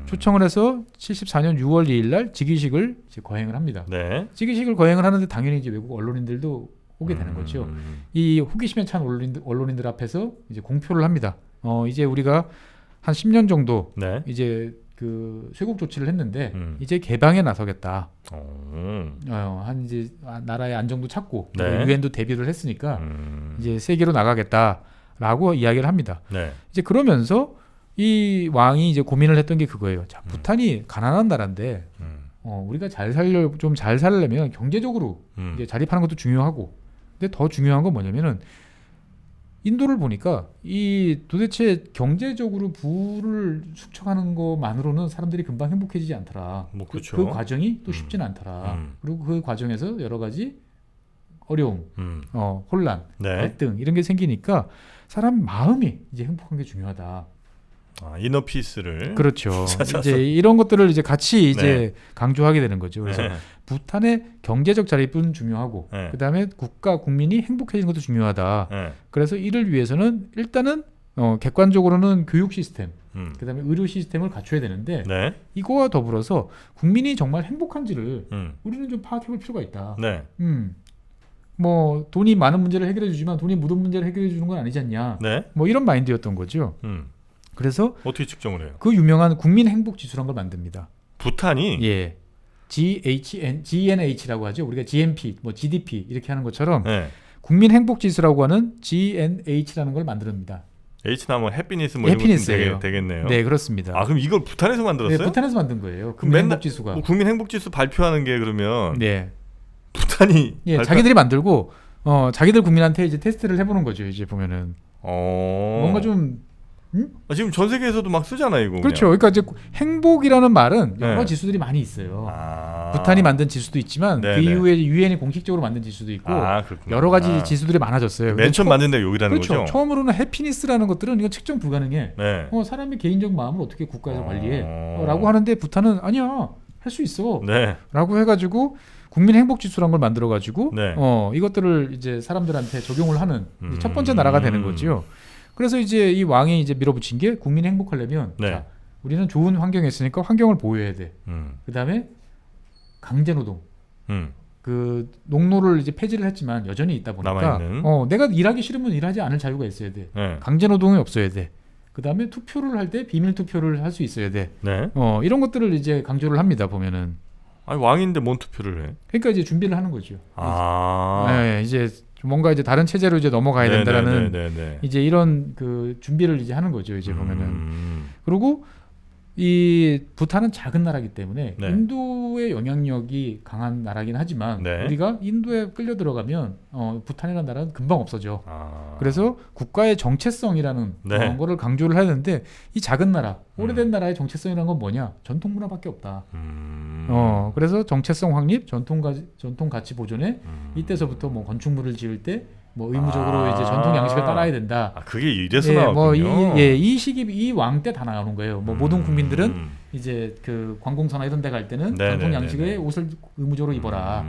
[SPEAKER 1] 초청을 해서 74년 6월 2일 날 즉위식을 이제 거행을 합니다.
[SPEAKER 2] 네.
[SPEAKER 1] 즉위식을 거행을 하는데 당연히 이제 외국 언론인들도 오게 되는 거죠. 이 호기심에 찬 언론인들 앞에서 이제 공표를 합니다. 이제 우리가 한 10년 정도
[SPEAKER 2] 네.
[SPEAKER 1] 이제 그 쇄국 조치를 했는데
[SPEAKER 2] 이제
[SPEAKER 1] 이제 개방에 나서겠다.
[SPEAKER 2] 어.
[SPEAKER 1] 한 이제 나라의 안정도 찾고
[SPEAKER 2] 네.
[SPEAKER 1] 유엔도 데뷔를 했으니까 이제 세계로 나가겠다라고 이야기를 합니다.
[SPEAKER 2] 네.
[SPEAKER 1] 이제 그러면서 이 왕이 이제 고민을 했던 게 그거예요. 자, 부탄이 가난한 나라인데 우리가 잘 살려면 경제적으로 이제 자립하는 것도 중요하고, 근데 더 중요한 건 뭐냐면은 인도를 보니까 이 도대체 경제적으로 부를 축적하는 것만으로는 사람들이 금방 행복해지지 않더라.
[SPEAKER 2] 뭐 그렇죠.
[SPEAKER 1] 그 과정이 또 쉽지는 않더라. 그리고 그 과정에서 여러 가지 어려움, 혼란,
[SPEAKER 2] 네.
[SPEAKER 1] 갈등 이런 게 생기니까 사람 마음이 이제 행복한 게 중요하다.
[SPEAKER 2] 이너 피스를.
[SPEAKER 1] 그렇죠. 이제 이런 것들을 이제 같이 이제
[SPEAKER 2] 네.
[SPEAKER 1] 강조하게 되는 거죠. 그래서
[SPEAKER 2] 네.
[SPEAKER 1] 부탄의 경제적 자립은 중요하고,
[SPEAKER 2] 네.
[SPEAKER 1] 그다음에 국가 국민이 행복해지는 것도 중요하다.
[SPEAKER 2] 네.
[SPEAKER 1] 그래서 이를 위해서는 일단은 객관적으로는 교육 시스템, 그다음에 의료 시스템을 갖춰야 되는데,
[SPEAKER 2] 네.
[SPEAKER 1] 이거와 더불어서 국민이 정말 행복한지를 우리는 좀 파악해볼 필요가 있다.
[SPEAKER 2] 네.
[SPEAKER 1] 뭐 돈이 많은 문제를 해결해 주지만 돈이 묻은 문제를 해결해 주는 건 아니지 않냐.
[SPEAKER 2] 네.
[SPEAKER 1] 뭐 이런 마인드였던 거죠. 그래서
[SPEAKER 2] 어떻게 측정을 해요?
[SPEAKER 1] 그 유명한 국민 행복 지수라는 걸 만듭니다.
[SPEAKER 2] 부탄이
[SPEAKER 1] 예. GNH라고 하죠. 우리가 GNP, 뭐 GDP 이렇게 하는 것처럼
[SPEAKER 2] 네.
[SPEAKER 1] 국민 행복 지수라고 하는 GNH라는 걸 만듭니다.
[SPEAKER 2] H나 뭐 해피니스 뭐 이런
[SPEAKER 1] 해피니스예요.
[SPEAKER 2] 것도 되겠네요.
[SPEAKER 1] 네, 그렇습니다.
[SPEAKER 2] 그럼 이걸 부탄에서 만들었어요?
[SPEAKER 1] 네, 부탄에서 만든 거예요.
[SPEAKER 2] 그럼
[SPEAKER 1] 국민
[SPEAKER 2] 맨날
[SPEAKER 1] 행복 지수가.
[SPEAKER 2] 뭐 국민 행복 지수 발표하는 게 그러면
[SPEAKER 1] 네.
[SPEAKER 2] 부탄이
[SPEAKER 1] 예, 자기들이 만들고 자기들 국민한테 이제 테스트를 해보는 거죠. 이제 보면은 뭔가 좀
[SPEAKER 2] 지금 전 세계에서도 막 쓰잖아요, 이거.
[SPEAKER 1] 그렇죠. 그러니까 이제 행복이라는 말은 여러
[SPEAKER 2] 네.
[SPEAKER 1] 지수들이 많이 있어요. 부탄이 만든 지수도 있지만
[SPEAKER 2] 네네.
[SPEAKER 1] 그 이후에 유엔이 공식적으로 만든 지수도 있고
[SPEAKER 2] 그렇구나.
[SPEAKER 1] 여러 가지 지수들이 많아졌어요.
[SPEAKER 2] 맨 처음 만든 데가 여기라는
[SPEAKER 1] 그렇죠.
[SPEAKER 2] 거죠?
[SPEAKER 1] 처음으로는 해피니스라는 것들은 이건 측정 불가능해.
[SPEAKER 2] 네.
[SPEAKER 1] 사람의 개인적 마음을 어떻게 국가에서 관리해? 라고 하는데 부탄은 아니야. 할 수 있어.
[SPEAKER 2] 네.
[SPEAKER 1] 라고 해가지고 국민 행복 지수라는 걸 만들어가지고
[SPEAKER 2] 네.
[SPEAKER 1] 이것들을 이제 사람들한테 적용을 하는 이제 첫 번째 나라가 되는 거죠. 그래서 이제 이 왕이 이제 밀어붙인 게 국민이 행복하려면
[SPEAKER 2] 네.
[SPEAKER 1] 자, 우리는 좋은 환경에 있으니까 환경을 보호해야 돼. 그 다음에 강제노동, 그 농노를 이제 폐지를 했지만 여전히 있다 보니까
[SPEAKER 2] 남아있는.
[SPEAKER 1] 내가 일하기 싫으면 일하지 않을 자유가 있어야 돼.
[SPEAKER 2] 네.
[SPEAKER 1] 강제 노동이 없어야 돼. 그다음에 투표를 할 때 비밀 투표를 할 수 있어야 돼.
[SPEAKER 2] 네.
[SPEAKER 1] 이런 것들을 이제 강조를 합니다. 보면은.
[SPEAKER 2] 아니 왕인데 뭔 투표를 해?
[SPEAKER 1] 그러니까 이제 준비를 하는 거죠.
[SPEAKER 2] 아.
[SPEAKER 1] 이제 뭔가 이제 다른 체제로 이제 넘어가야 된다라는
[SPEAKER 2] 네네네네.
[SPEAKER 1] 이제 이런 그 준비를 이제 하는 거죠. 이제 보면은. 그리고 이 부탄은 작은 나라이기 때문에
[SPEAKER 2] 네.
[SPEAKER 1] 인도의 영향력이 강한 나라긴 하지만
[SPEAKER 2] 네.
[SPEAKER 1] 우리가 인도에 끌려 들어가면 부탄이라는 나라는 금방 없어져.
[SPEAKER 2] 아.
[SPEAKER 1] 그래서 국가의 정체성이라는
[SPEAKER 2] 네.
[SPEAKER 1] 그런 거를 강조를 해야 되는데 이 작은 나라, 오래된 나라의 정체성이라는 건 뭐냐? 전통 문화밖에 없다. 그래서 정체성 확립, 전통 가치 보존에 이때서부터 뭐 건축물을 지을 때 뭐 의무적으로 이제 전통 양식을 따라야 된다.
[SPEAKER 2] 아, 그게 이래서
[SPEAKER 1] 뭐
[SPEAKER 2] 나왔군요.
[SPEAKER 1] 이 시기 이 왕 때 다 나오는 거예요. 뭐 모든 국민들은 이제 그 관공서나 이런 데 갈 때는
[SPEAKER 2] 네네네네.
[SPEAKER 1] 전통 양식의 옷을 의무적으로 입어라.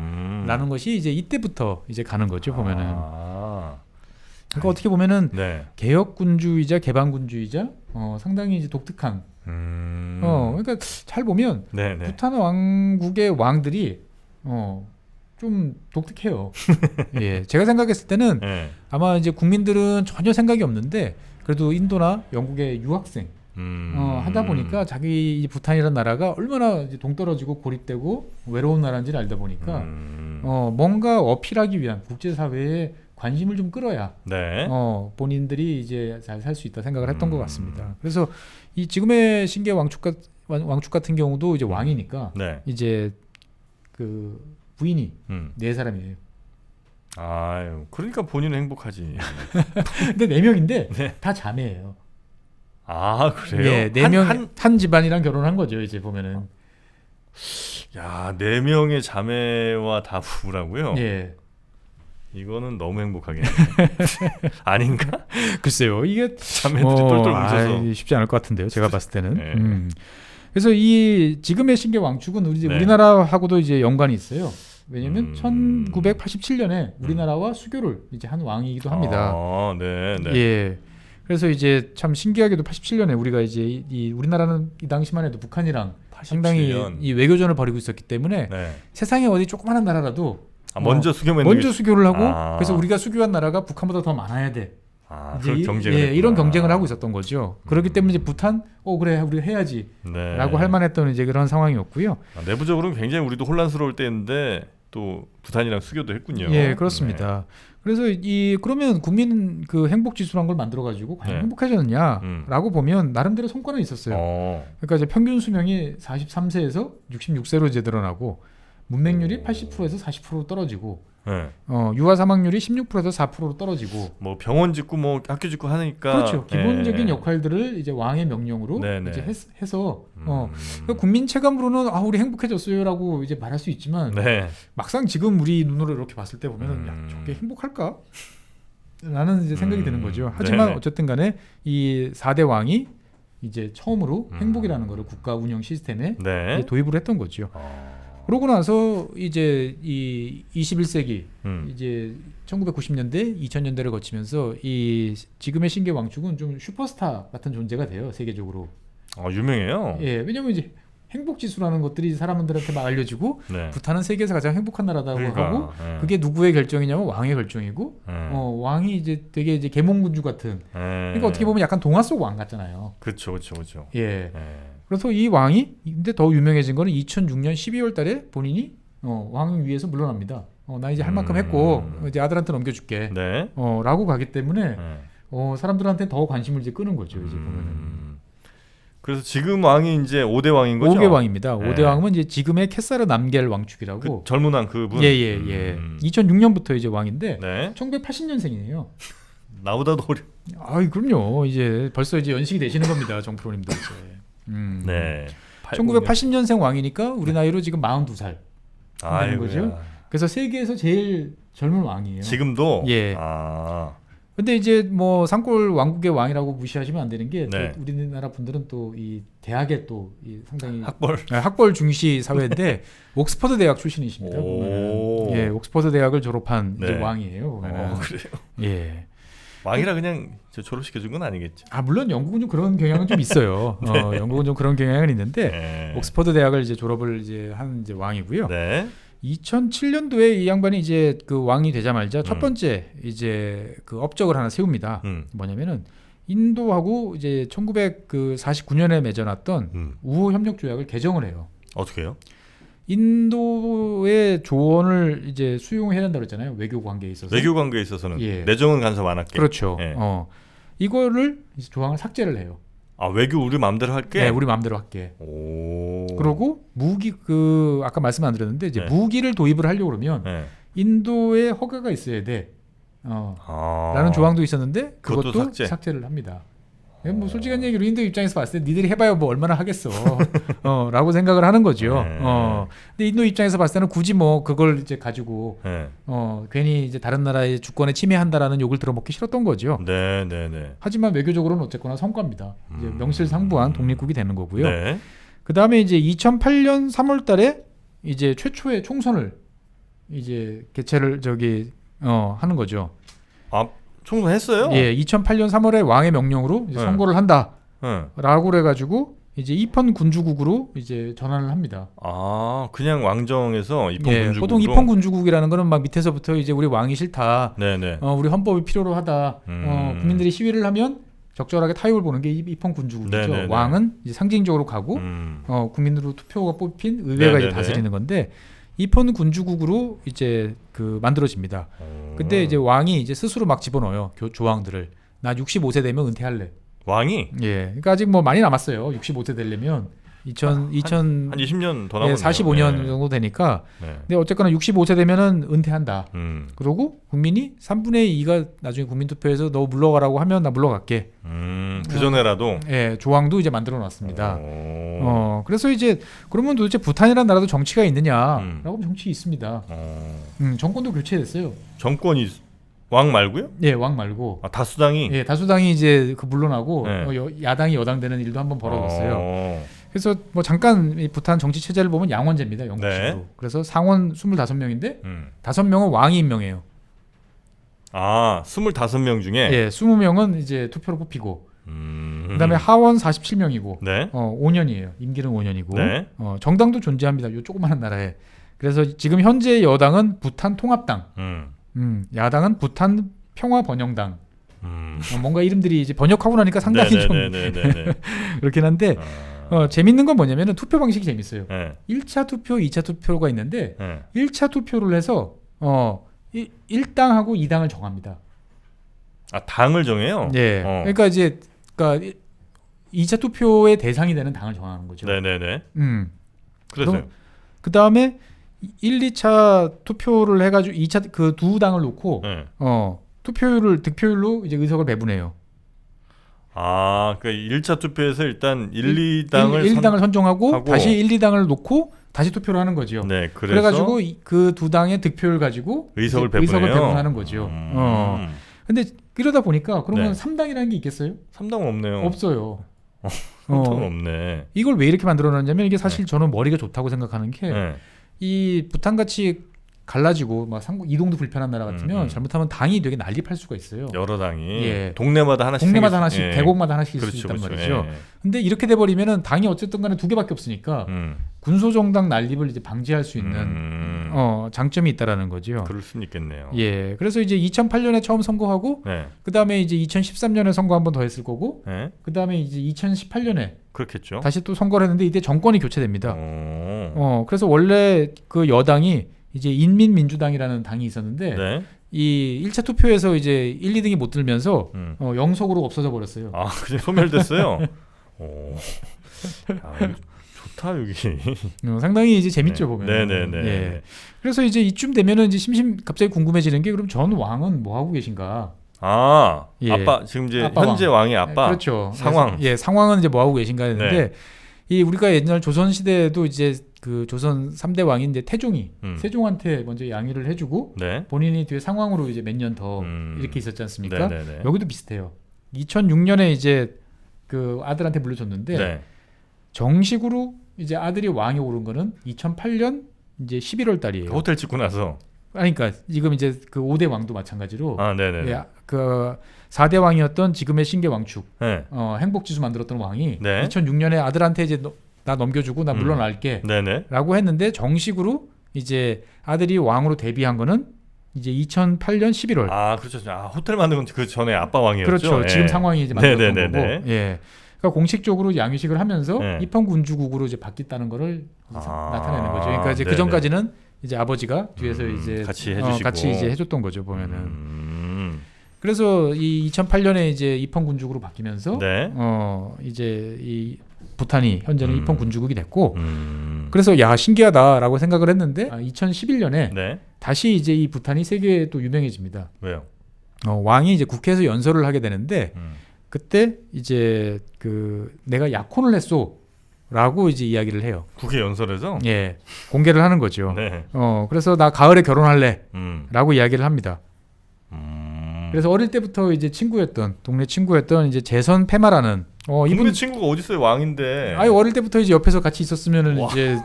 [SPEAKER 1] 라는 것이 이제 이때부터 이제 가는 거죠, 보면은. 그러니까 어떻게 보면은
[SPEAKER 2] 네.
[SPEAKER 1] 개혁군주의자 개방군주의자 상당히 이제 독특한 그러니까 잘 보면
[SPEAKER 2] 네네.
[SPEAKER 1] 부탄 왕국의 왕들이 좀 독특해요. 예, 제가 생각했을 때는
[SPEAKER 2] 네.
[SPEAKER 1] 아마 이제 국민들은 전혀 생각이 없는데 그래도 인도나 영국의 유학생 하다 보니까 자기 이 부탄이라는 나라가 얼마나 이제 동떨어지고 고립되고 외로운 나라인지를 알다 보니까 뭔가 어필하기 위한 국제사회에 관심을 좀 끌어야
[SPEAKER 2] 네.
[SPEAKER 1] 본인들이 이제 잘 살 수 있다 생각을 했던 것 같습니다. 그래서 이 지금의 신기해 왕축 같은 경우도 이제 왕이니까
[SPEAKER 2] 네.
[SPEAKER 1] 이제 그 부인이 4사람이에요.
[SPEAKER 2] 아유, 그러니까 본인은 행복하지.
[SPEAKER 1] 근데 4명인데
[SPEAKER 2] 네.
[SPEAKER 1] 다 자매예요.
[SPEAKER 2] 아, 그래요?
[SPEAKER 1] 예, 4명 한 집안이랑 결혼한 거죠. 이제 보면은.
[SPEAKER 2] 야, 4명의 자매와 다 부부라고요?
[SPEAKER 1] 예.
[SPEAKER 2] 이거는 너무 행복하겠네. 아닌가?
[SPEAKER 1] 글쎄요, 이게
[SPEAKER 2] 자매들이 똘똘 뭉쳐서
[SPEAKER 1] 쉽지 않을 것 같은데요. 제가 봤을 때는.
[SPEAKER 2] 네.
[SPEAKER 1] 그래서 이 지금의 신기해 왕축은
[SPEAKER 2] 네.
[SPEAKER 1] 우리나라하고도 이제 연관이 있어요. 왜냐하면 1987년에 우리나라와 수교를 이제 한 왕이기도 합니다.
[SPEAKER 2] 아, 네, 네.
[SPEAKER 1] 예. 그래서 이제 참 신기하게도 87년에 우리가 이제 이 우리나라는 이 당시만 해도 북한이랑
[SPEAKER 2] 87년.
[SPEAKER 1] 상당히 이 외교전을 벌이고 있었기 때문에
[SPEAKER 2] 네.
[SPEAKER 1] 세상에 어디 조그마한 나라라도
[SPEAKER 2] 먼저
[SPEAKER 1] 먼저 수교를 하고
[SPEAKER 2] 아.
[SPEAKER 1] 그래서 우리가 수교한 나라가 북한보다 더 많아야 돼.
[SPEAKER 2] 그런 경쟁을 했구나.
[SPEAKER 1] 이런 경쟁을 하고 있었던 거죠. 그렇기 때문에 이제 부탄 그래 우리 해야지라고
[SPEAKER 2] 네.
[SPEAKER 1] 할 만했던 이제 그런 상황이었고요.
[SPEAKER 2] 내부적으로는 굉장히 우리도 혼란스러울 때인데 또 부탄이랑 수교도 했군요.
[SPEAKER 1] 예, 그렇습니다. 그래서 그러면 국민 그 행복 지수란 걸 만들어 가지고 과연
[SPEAKER 2] 네.
[SPEAKER 1] 행복해졌느냐라고 보면 나름대로 성과는 있었어요. 그러니까 이제 평균 수명이 43세에서 66세로 이제 늘어나고 문맹률이 80%에서 40%로 떨어지고
[SPEAKER 2] 네.
[SPEAKER 1] 유아 사망률이 16%에서 4%로 떨어지고
[SPEAKER 2] 뭐 병원 짓고 뭐 학교 짓고 하니까
[SPEAKER 1] 그렇죠. 기본적인
[SPEAKER 2] 네.
[SPEAKER 1] 역할들을 이제 왕의 명령으로
[SPEAKER 2] 네네.
[SPEAKER 1] 이제 해서 그러니까 국민 체감으로는 우리 행복해졌어요라고 이제 말할 수 있지만
[SPEAKER 2] 네.
[SPEAKER 1] 막상 지금 우리 눈으로 이렇게 봤을 때 보면은 야, 저게 행복할까? 라는 이제 생각이 드는 거죠. 하지만
[SPEAKER 2] 네네.
[SPEAKER 1] 어쨌든 간에 이 4대 왕이 이제 처음으로 행복이라는 거를 국가 운영 시스템에
[SPEAKER 2] 네.
[SPEAKER 1] 이제 도입을 했던 거죠. 그러고 나서 이제 이 21세기 이제 1990년대, 2000년대를 거치면서 이 지금의 신기해 왕축은 좀 슈퍼스타 같은 존재가 돼요, 세계적으로.
[SPEAKER 2] 유명해요.
[SPEAKER 1] 예, 왜냐면 이제 행복 지수라는 것들이 사람들한테 막 알려지고
[SPEAKER 2] 네.
[SPEAKER 1] 부탄은 세계에서 가장 행복한 나라다고
[SPEAKER 2] 그러니까,
[SPEAKER 1] 하고
[SPEAKER 2] 네.
[SPEAKER 1] 그게 누구의 결정이냐면 왕의 결정이고 왕이 이제 되게 이제 계몽군주 같은 그러니까 어떻게 보면 약간 동화 속 왕 같잖아요.
[SPEAKER 2] 그렇죠.
[SPEAKER 1] 예. 그래서 이 왕이 근데 더 유명해진 거는 2006년 12월 달에 본인이 왕 위에서 물러납니다. 나 이제 할 만큼 했고 이제 아들한테 넘겨줄게.
[SPEAKER 2] 네.
[SPEAKER 1] 라고 가기 때문에 사람들한테 더 관심을 이제 끄는 거죠. 이제 보면은.
[SPEAKER 2] 그래서 지금 왕이 이제 5대 왕인 거죠?
[SPEAKER 1] 5개 왕입니다.
[SPEAKER 2] 네.
[SPEAKER 1] 5대 왕은 이제 지금의 캐사르 남겔 왕축이라고.
[SPEAKER 2] 그 젊은 왕 그분.
[SPEAKER 1] 예. 2006년부터 이제 왕인데
[SPEAKER 2] 네.
[SPEAKER 1] 1980년생이에요.
[SPEAKER 2] 나보다도 어려.
[SPEAKER 1] 그럼요. 이제 벌써 이제 연식이 되시는 겁니다, 정프로님도 이제.
[SPEAKER 2] 네.
[SPEAKER 1] 1980년생 왕이니까 우리 나이로 지금 42살 되는 거죠.
[SPEAKER 2] 아이고야.
[SPEAKER 1] 그래서 세계에서 제일 젊은 왕이에요.
[SPEAKER 2] 지금도.
[SPEAKER 1] 예. 근데 이제 뭐 산골 왕국의 왕이라고 무시하시면 안 되는 게
[SPEAKER 2] 네.
[SPEAKER 1] 또 우리나라 분들은 또 이 대학에 또 이 상당히
[SPEAKER 2] 학벌
[SPEAKER 1] 중시 사회인데 옥스퍼드 대학 출신이십니다.
[SPEAKER 2] 오.
[SPEAKER 1] 예, 옥스퍼드 대학을 졸업한
[SPEAKER 2] 네.
[SPEAKER 1] 이제 왕이에요.
[SPEAKER 2] 그래요.
[SPEAKER 1] 예.
[SPEAKER 2] 왕이라 그냥 졸업시켜 준 건 아니겠죠.
[SPEAKER 1] 물론 영국은 좀 그런 경향은 좀 있어요. 영국은 좀 그런 경향은 있는데
[SPEAKER 2] 네.
[SPEAKER 1] 옥스퍼드 대학을 이제 졸업을 이제 한 이제 왕이고요.
[SPEAKER 2] 네.
[SPEAKER 1] 2007년도에 이 양반이 이제 그 왕이 되자마자 첫 번째 이제 그 업적을 하나 세웁니다. 뭐냐면은 인도하고 이제 1949년에 맺어놨던 우호 협력 조약을 개정을 해요.
[SPEAKER 2] 어떻게 해요?
[SPEAKER 1] 인도의 조언을 이제 수용해야 된다고 했잖아요. 외교 관계에 있어서.
[SPEAKER 2] 외교 관계에 있어서는
[SPEAKER 1] 예.
[SPEAKER 2] 내정은 간섭 안 할게.
[SPEAKER 1] 그렇죠.
[SPEAKER 2] 예.
[SPEAKER 1] 이거를 이제 조항을 삭제를 해요.
[SPEAKER 2] 아, 외교 우리 마음대로 할게.
[SPEAKER 1] 네, 우리 마음대로 할게.
[SPEAKER 2] 오.
[SPEAKER 1] 그리고 무기 그 아까 말씀 안 드렸는데 이제
[SPEAKER 2] 네.
[SPEAKER 1] 무기를 도입을 하려고 그러면
[SPEAKER 2] 네.
[SPEAKER 1] 인도에 허가가 있어야 돼. 라는 조항도 있었는데
[SPEAKER 2] 그것도
[SPEAKER 1] 그것도
[SPEAKER 2] 삭제.
[SPEAKER 1] 삭제를 합니다. 뭐 솔직한 얘기로 인도 입장에서 봤을 때 니들이 해봐야 뭐 얼마나 하겠어. 라고 생각을 하는 거죠.
[SPEAKER 2] 네.
[SPEAKER 1] 근데 인도 입장에서 봤을 때는 굳이 뭐 그걸 이제 가지고
[SPEAKER 2] 네.
[SPEAKER 1] 괜히 이제 다른 나라의 주권에 침해한다라는 욕을 들어먹기 싫었던 거죠.
[SPEAKER 2] 네, 네, 네.
[SPEAKER 1] 하지만 외교적으로는 어쨌거나 성과입니다. 이제 명실상부한 독립국이 되는 거고요.
[SPEAKER 2] 네.
[SPEAKER 1] 그 다음에 이제 2008년 3월달에 이제 최초의 총선을 이제 개최를 하는 거죠.
[SPEAKER 2] 아, 총선했어요?
[SPEAKER 1] 예, 2008년 3월에 왕의 명령으로 이제
[SPEAKER 2] 네.
[SPEAKER 1] 선거를 한다라고
[SPEAKER 2] 네.
[SPEAKER 1] 그래가지고 이제 입헌 군주국으로 이제 전환을 합니다.
[SPEAKER 2] 아, 그냥 왕정에서 입헌
[SPEAKER 1] 예,
[SPEAKER 2] 군주국으로.
[SPEAKER 1] 보통 입헌 군주국이라는 거는 막 밑에서부터 이제 우리 왕이 싫다,
[SPEAKER 2] 네네.
[SPEAKER 1] 우리 헌법이 필요로 하다, 국민들이 시위를 하면 적절하게 타협을 보는 게 입헌 군주국이죠.
[SPEAKER 2] 네네네.
[SPEAKER 1] 왕은 이제 상징적으로 가고 국민으로 투표가 뽑힌 의회가 이제
[SPEAKER 2] 네네네.
[SPEAKER 1] 다스리는 건데 입헌 군주국으로 이제 그 만들어집니다. 근데 이제 왕이 이제 스스로 막 집어넣어요. 조항들을. 나 65세 되면 은퇴할래.
[SPEAKER 2] 왕이?
[SPEAKER 1] 예. 그러니까 아직 뭐 많이 남았어요. 65세 되려면 2000
[SPEAKER 2] 한 20년 더 남았네요.
[SPEAKER 1] 45년
[SPEAKER 2] 네.
[SPEAKER 1] 정도 되니까.
[SPEAKER 2] 네.
[SPEAKER 1] 근데 어쨌거나 65세 되면은 은퇴한다.
[SPEAKER 2] 그리고
[SPEAKER 1] 국민이 3분의 2가 나중에 국민투표에서 너 물러가라고 하면 나 물러갈게.
[SPEAKER 2] 그 전에라도.
[SPEAKER 1] 예, 조항도 이제 만들어 놨습니다. 그래서 이제 그러면 도대체 부탄이라는 나라도 정치가 있느냐라고 하면 정치 있습니다. 정권도 교체됐어요.
[SPEAKER 2] 정권이 왕 말고요?
[SPEAKER 1] 예, 왕 말고.
[SPEAKER 2] 아, 다수당이.
[SPEAKER 1] 예, 다수당이 이제 그 물러나고
[SPEAKER 2] 네.
[SPEAKER 1] 야당이 여당되는 일도 한번 벌어졌어요. 그래서 뭐 잠깐 이 부탄 정치 체제를 보면 양원제입니다. 영국식으로.
[SPEAKER 2] 네.
[SPEAKER 1] 그래서 상원 25명인데 5명은 왕이 임명해요.
[SPEAKER 2] 아, 25명 중에.
[SPEAKER 1] 예, 20명은 이제 투표로 뽑히고. 그다음에 하원 47명이고.
[SPEAKER 2] 네.
[SPEAKER 1] 5년이에요. 임기는 5년이고.
[SPEAKER 2] 네.
[SPEAKER 1] 정당도 존재합니다. 이 조그마한 나라에. 그래서 지금 현재 여당은 부탄 통합당. 야당은 부탄 평화번영당. 뭔가 이름들이 이제 번역하고 나니까 상당히 좀 그렇긴 한데 재밌는 건 뭐냐면은 투표 방식이 재밌어요.
[SPEAKER 2] 네.
[SPEAKER 1] 1차 투표, 2차 투표가 있는데
[SPEAKER 2] 네.
[SPEAKER 1] 1차 투표를 해서 1당하고 2당을 정합니다.
[SPEAKER 2] 아, 당을 정해요?
[SPEAKER 1] 예. 그러니까 이제 2차 투표의 대상이 되는 당을 정하는 거죠.
[SPEAKER 2] 네네네.
[SPEAKER 1] 그래서 그 다음에 1, 2차 투표를 해가지고 2차 그 두 당을 놓고
[SPEAKER 2] 네.
[SPEAKER 1] 득표율로 이제 의석을 배분해요.
[SPEAKER 2] 아, 그러니까 1차 투표에서 일단 1, 2당을
[SPEAKER 1] 1당을 선정하고 다시 1, 2당을 놓고 다시 투표를 하는 거죠.
[SPEAKER 2] 네,
[SPEAKER 1] 그래가지고 그 두 당의 득표를 가지고
[SPEAKER 2] 의석을
[SPEAKER 1] 배분하는 거죠. 근데 이러다 보니까 그러면
[SPEAKER 2] 네.
[SPEAKER 1] 3당이라는 게 있겠어요?
[SPEAKER 2] 3당은 없네요.
[SPEAKER 1] 없어요.
[SPEAKER 2] 3당은 없네.
[SPEAKER 1] 이걸 왜 이렇게 만들어놨냐면 이게 사실 저는 머리가 좋다고 생각하는 게
[SPEAKER 2] 네.
[SPEAKER 1] 이 부탄같이 갈라지고 막 이동도 불편한 나라 같으면 잘못하면 당이 되게 난립할 수가 있어요.
[SPEAKER 2] 여러 당이
[SPEAKER 1] 예.
[SPEAKER 2] 동네마다 하나씩
[SPEAKER 1] 예. 대곡마다 하나씩 있을 수 있단 말이죠.
[SPEAKER 2] 예.
[SPEAKER 1] 근데 이렇게 돼 버리면은 당이 어쨌든 간에 두 개밖에 없으니까 군소 정당 난립을 이제 방지할 수 있는 장점이 있다라는 거죠.
[SPEAKER 2] 그럴 수는 있겠네요.
[SPEAKER 1] 예. 그래서 이제 2008년에 처음 선거하고
[SPEAKER 2] 네.
[SPEAKER 1] 그다음에 이제 2013년에 선거 한 번 더 했을 거고
[SPEAKER 2] 네.
[SPEAKER 1] 그다음에 이제 2018년에
[SPEAKER 2] 그렇겠죠.
[SPEAKER 1] 다시 또 선거를 했는데 이때 정권이 교체됩니다. 그래서 원래 그 여당이 이제 인민민주당이라는 당이 있었는데
[SPEAKER 2] 네.
[SPEAKER 1] 이 1차 투표에서 이제 1, 2등이 못 들면서 영속으로 없어져 버렸어요.
[SPEAKER 2] 아, 그냥 소멸됐어요. 오. 아, 좋다 여기.
[SPEAKER 1] 상당히 이제 재밌죠
[SPEAKER 2] 네.
[SPEAKER 1] 보면.
[SPEAKER 2] 네네네.
[SPEAKER 1] 예. 그래서 이제 이쯤 되면은 이제 갑자기 궁금해지는 게 그럼 전 왕은 뭐 하고 계신가?
[SPEAKER 2] 아,
[SPEAKER 1] 예.
[SPEAKER 2] 아빠 지금 이제
[SPEAKER 1] 아빠
[SPEAKER 2] 현재 왕이 아빠.
[SPEAKER 1] 그렇죠.
[SPEAKER 2] 상황.
[SPEAKER 1] 예, 상황은 이제 뭐 하고 계신가 했는데
[SPEAKER 2] 네.
[SPEAKER 1] 이 우리가 옛날 조선 시대에도 이제 그 조선 3대 왕인 이제 태종이 세종한테 먼저 양위를 해주고
[SPEAKER 2] 네.
[SPEAKER 1] 본인이 뒤에 상왕으로 이제 몇 년 더 이렇게 있었지 않습니까?
[SPEAKER 2] 네네네.
[SPEAKER 1] 여기도 비슷해요. 2006년에 이제 그 아들한테 물려줬는데
[SPEAKER 2] 네.
[SPEAKER 1] 정식으로 이제 아들이 왕이 오른 거는 2008년 이제 11월 달이에요.
[SPEAKER 2] 호텔 짓고 나서.
[SPEAKER 1] 그러니까 지금 이제 그 5대 왕도 마찬가지로
[SPEAKER 2] 아, 네네.
[SPEAKER 1] 예, 그 4대 왕이었던 지금의 신계 왕축
[SPEAKER 2] 네.
[SPEAKER 1] 행복지수 만들었던 왕이
[SPEAKER 2] 네.
[SPEAKER 1] 2006년에 아들한테 이제 나 넘겨주고 나 물러날게
[SPEAKER 2] 네네.
[SPEAKER 1] 라고 했는데 정식으로 이제 아들이 왕으로 데뷔한 거는 이제 2008년 11월.
[SPEAKER 2] 아 그렇죠. 아 호텔 만든 건 그 전에 아빠 왕이었죠.
[SPEAKER 1] 그렇죠.
[SPEAKER 2] 예.
[SPEAKER 1] 지금 상황이 이제 만들었던
[SPEAKER 2] 네네네네.
[SPEAKER 1] 거고. 예. 그러니까 공식적으로 양육식을 하면서
[SPEAKER 2] 네.
[SPEAKER 1] 입헌군주국으로 이제 바뀌었다는 거를 나타내는 거죠. 그러니까 이제
[SPEAKER 2] 네네.
[SPEAKER 1] 그 전까지는 이제 아버지가 뒤에서 이제
[SPEAKER 2] 같이 해주시고
[SPEAKER 1] 같이 이제 해줬던 거죠 보면은. 그래서 이 2008년에 이제 입헌군주국으로 바뀌면서
[SPEAKER 2] 네.
[SPEAKER 1] 이제 이 부탄이 현재는 입헌군주국이 됐고.
[SPEAKER 2] 그래서
[SPEAKER 1] 그래서 야 신기하다라고 생각을 했는데 2011년에
[SPEAKER 2] 네.
[SPEAKER 1] 다시 이제 이 부탄이 세계에 또 유명해집니다.
[SPEAKER 2] 왜요?
[SPEAKER 1] 왕이 이제 국회에서 연설을 하게 되는데 그때 이제 그 내가 약혼을 했소라고 이제 이야기를 해요.
[SPEAKER 2] 국회 연설에서
[SPEAKER 1] 예, 공개를 하는 거죠.
[SPEAKER 2] 네.
[SPEAKER 1] 그래서 나 가을에 결혼할래라고
[SPEAKER 2] 음.
[SPEAKER 1] 이야기를 합니다. 그래서 어릴 때부터 이제 동네 친구였던 이제 재선 페마라는
[SPEAKER 2] 동네
[SPEAKER 1] 이분
[SPEAKER 2] 친구가 어디 있어요? 왕인데.
[SPEAKER 1] 아니 어릴 때부터 이제 옆에서 같이 있었으면은
[SPEAKER 2] 와.
[SPEAKER 1] 이제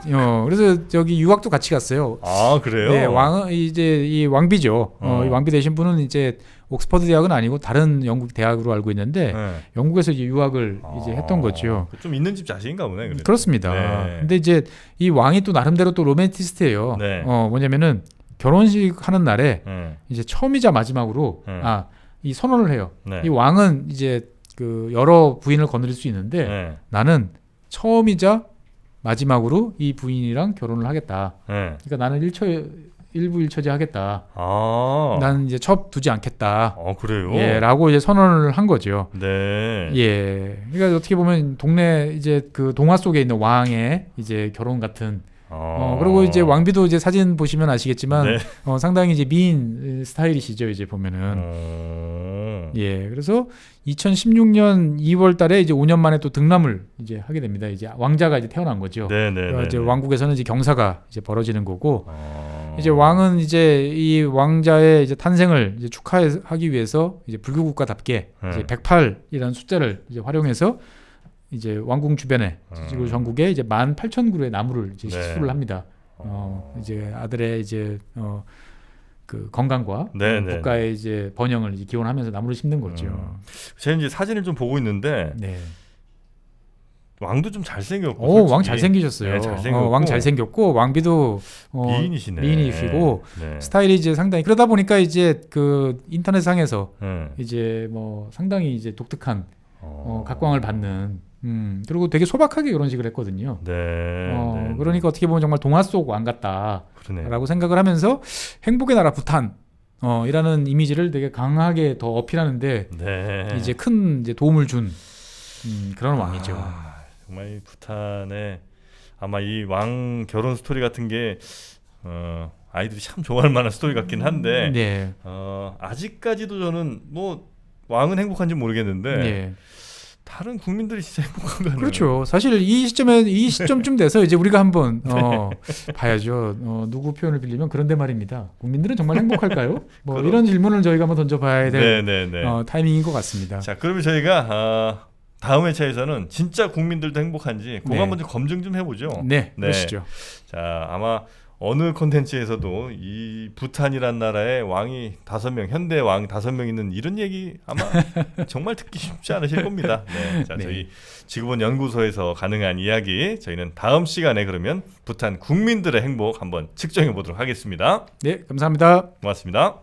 [SPEAKER 1] 그래서 저기 유학도 같이 갔어요.
[SPEAKER 2] 아 그래요?
[SPEAKER 1] 네, 왕은 이제 이 왕비죠. 이 왕비 되신 분은 이제 옥스퍼드 대학은 아니고 다른 영국 대학으로 알고 있는데
[SPEAKER 2] 네.
[SPEAKER 1] 영국에서 이제 유학을 이제 했던 거죠.
[SPEAKER 2] 좀 있는 집 자식인가 보네. 그래도.
[SPEAKER 1] 그렇습니다.
[SPEAKER 2] 네.
[SPEAKER 1] 근데 이제 이 왕이 또 나름대로 또 로맨티스트예요.
[SPEAKER 2] 네.
[SPEAKER 1] 뭐냐면은 결혼식 하는 날에
[SPEAKER 2] 네.
[SPEAKER 1] 이제 처음이자 마지막으로
[SPEAKER 2] 네.
[SPEAKER 1] 이 선언을 해요.
[SPEAKER 2] 네.
[SPEAKER 1] 이 왕은 이제 그 여러 부인을 거느릴 수 있는데
[SPEAKER 2] 네.
[SPEAKER 1] 나는 처음이자 마지막으로 이 부인이랑 결혼을 하겠다.
[SPEAKER 2] 네.
[SPEAKER 1] 그러니까 나는 일부일처제 하겠다.
[SPEAKER 2] 아.
[SPEAKER 1] 나는 이제 첩 두지 않겠다.
[SPEAKER 2] 그래요?
[SPEAKER 1] 예, 라고 이제 선언을 한 거죠.
[SPEAKER 2] 네.
[SPEAKER 1] 예. 그러니까 어떻게 보면 동네 이제 그 동화 속에 있는 왕의 이제 결혼 같은. 그리고 이제 왕비도 이제 사진 보시면 아시겠지만
[SPEAKER 2] 네.
[SPEAKER 1] 상당히 이제 미인 스타일이시죠. 이제 보면은. 예. 그래서 2016년 2월 달에 이제 5년 만에 또 등남을 이제 하게 됩니다. 이제 왕자가 이제 태어난 거죠.
[SPEAKER 2] 네네.
[SPEAKER 1] 그러니까 이제 왕국에서는 이제 경사가 이제 벌어지는 거고 이제 왕은 이제 이 왕자의 이제 탄생을 이제 축하하기 위해서 이제 불교 국가답게 이제 108이라는 숫자를 이제 활용해서 이제 왕궁 주변에 그리고 전국에 이제 18,000그루의 나무를 이제 시술을 합니다. 이제 아들의 이제 그 건강과 국가의 이제 번영을 이제 기원하면서 나무를 심는 거죠.
[SPEAKER 2] 제가 이제 사진을 좀 보고 있는데
[SPEAKER 1] 네.
[SPEAKER 2] 왕도 좀 잘생겼고.
[SPEAKER 1] 왕 잘생기셨어요.
[SPEAKER 2] 네, 잘생겼고.
[SPEAKER 1] 왕 잘생겼고 왕비도
[SPEAKER 2] 미인이시네.
[SPEAKER 1] 미인이시고
[SPEAKER 2] 네.
[SPEAKER 1] 스타일이 이제 상당히 그러다 보니까 이제 그 인터넷상에서
[SPEAKER 2] 네.
[SPEAKER 1] 이제 뭐 상당히 이제 독특한 각광을 받는 그리고 되게 소박하게 결혼식을 했거든요.
[SPEAKER 2] 네.
[SPEAKER 1] 그러니까 어떻게 보면 정말 동화 속 왕 같다라고
[SPEAKER 2] 그러네.
[SPEAKER 1] 생각을 하면서 행복의 나라 부탄 이라는 이미지를 되게 강하게 더 어필하는데
[SPEAKER 2] 네.
[SPEAKER 1] 이제 큰 이제 도움을 준 그런 왕이죠.
[SPEAKER 2] 정말 이 부탄에 아마 이 왕 결혼 스토리 같은 게 아이들이 참 좋아할 만한 스토리 같긴 한데
[SPEAKER 1] 네.
[SPEAKER 2] 아직까지도 저는 뭐 왕은 행복한지 모르겠는데
[SPEAKER 1] 네.
[SPEAKER 2] 다른 국민들이 진짜 행복한가요?
[SPEAKER 1] 그렇죠. 사실 이 시점쯤 돼서 이제 우리가 한번 봐야죠. 누구 표현을 빌리면 그런데 말입니다. 국민들은 정말 행복할까요? 뭐 이런 질문을 저희가 한번 던져봐야 될 타이밍인 것 같습니다.
[SPEAKER 2] 자, 그러면 저희가 다음 회차에서는 진짜 국민들도 행복한지 그거 한번 좀 검증 좀 해보죠.
[SPEAKER 1] 네, 그러시죠.
[SPEAKER 2] 자, 아마 어느 콘텐츠에서도 이 부탄이란 나라의 왕이 5명, 현대 왕 5명 있는 이런 얘기 아마 정말 듣기 쉽지 않으실 겁니다. 네, 자, 저희 지구본 연구소에서 가능한 이야기 저희는 다음 시간에 그러면 부탄 국민들의 행복 한번 측정해 보도록 하겠습니다.
[SPEAKER 1] 네, 감사합니다.
[SPEAKER 2] 고맙습니다.